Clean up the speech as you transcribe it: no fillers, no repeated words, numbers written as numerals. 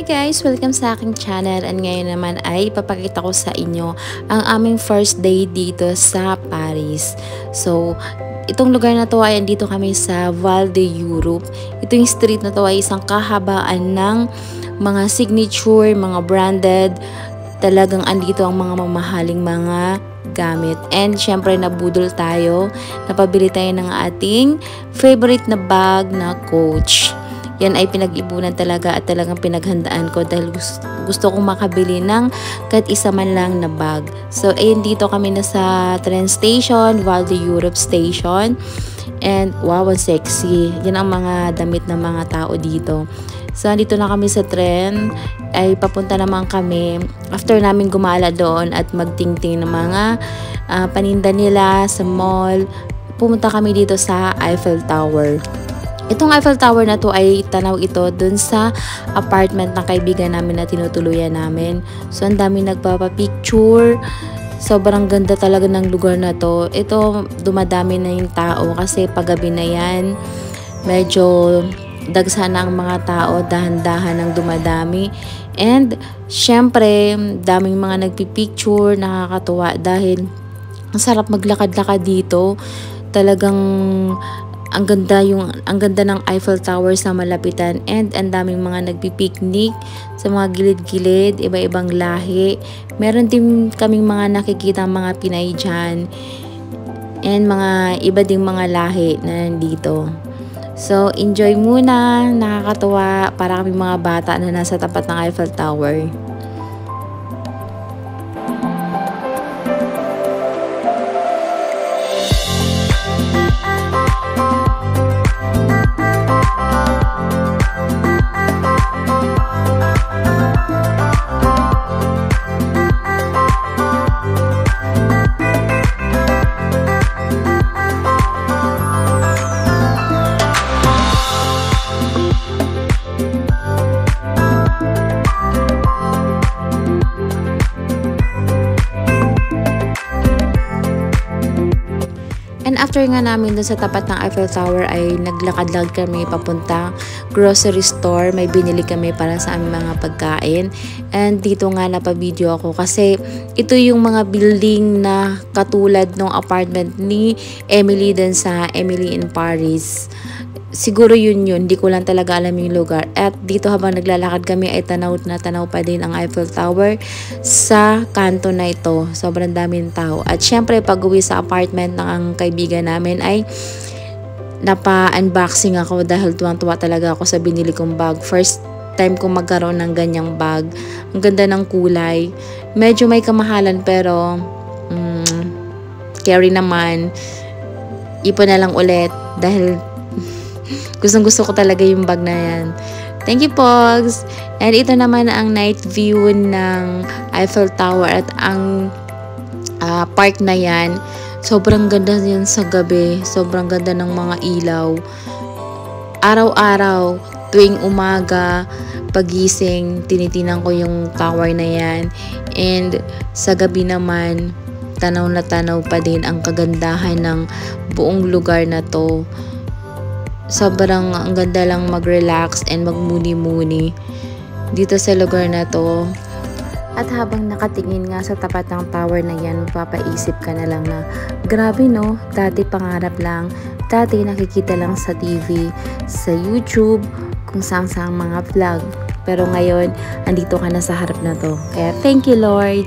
guys! Welcome sa aking channel, and ngayon naman ay ipapakita ko sa inyo ang aming first day dito sa Paris. So, itong lugar na to ay andito kami sa Val d'Europe. Ito yung street na to ay isang kahabaan ng mga signature, mga branded. Talagang andito ang mga mamahaling mga gamit. And syempre nabudol tayo, napabili tayo ng ating favorite na bag na Coach. Yan ay pinag-ibunan talaga at talagang pinaghandaan ko dahil gusto kong makabili ng kahit isa man lang na bag. So, ayun, dito kami na sa train station, Val d'Europe station. And wow, ang sexy. Yan ang mga damit ng mga tao dito. So, dito na kami sa tren. Ay papunta naman kami. After namin gumala doon at magtingting ng mga paninda nila sa mall, pumunta kami dito sa Eiffel Tower. Itong Eiffel Tower na to ay tanaw ito dun sa apartment ng kaibigan namin na tinutuluyan namin. So, ang dami nagpapapicture. Sobrang ganda talaga ng lugar na to. Ito, dumadami na yung tao kasi paggabi na yan. Medyo dagsa na ang mga tao, dahan-dahan ang dumadami. And, syempre, daming mga nagpipicture, nakakatuwa dahil ang sarap maglakad-lakad dito. Talagang ang ganda ng Eiffel Tower sa malapitan, and ang daming mga nagpipiknik sa mga gilid-gilid, iba-ibang lahi. Meron din kaming mga nakikita mga Pinay dyan, and mga iba ding mga lahi na nandito. So, enjoy muna, nakakatuwa, para kaming mga bata na nasa tapat ng Eiffel Tower. And after nga namin dun sa tapat ng Eiffel Tower ay naglakad-lakad kami papunta grocery store. May binili kami para sa aming mga pagkain. And dito nga napavideo ako kasi ito yung mga building na katulad ng apartment ni Emily dun sa Emily in Paris. Siguro yun, hindi ko lang talaga alam yung lugar. At dito habang naglalakad kami ay tanaw na tanaw pa din ang Eiffel Tower sa kanto na ito. Sobrang daming tao. At syempre pag uwi sa apartment ng ang kaibigan namin ay napa-unboxing ako dahil tuwang-tuwa talaga ako sa binili kong bag. First time kong magkaroon ng ganyang bag. Ang ganda ng kulay. Medyo may kamahalan pero carry naman. Ipon na lang ulit dahil gustong-gusto ko talaga yung bag na yan. Thank you, Pogs! And ito naman ang night view ng Eiffel Tower at ang park na yan. Sobrang ganda yan sa gabi. Sobrang ganda ng mga ilaw. Araw-araw, tuwing umaga, pagising, tinitinan ko yung tower na yan. And sa gabi naman, tanaw na tanaw pa din ang kagandahan ng buong lugar na to. Sobrang ang ganda lang mag-relax and magmuni-muni dito sa lugar na to. At habang nakatingin nga sa tapat ng tower na yan, mapapaisip ka na lang na grabe no, dati pangarap lang, dati nakikita lang sa TV, sa YouTube, kung saan-saan mga vlog. Pero ngayon, andito ka na sa harap na to. Kaya thank you, Lord!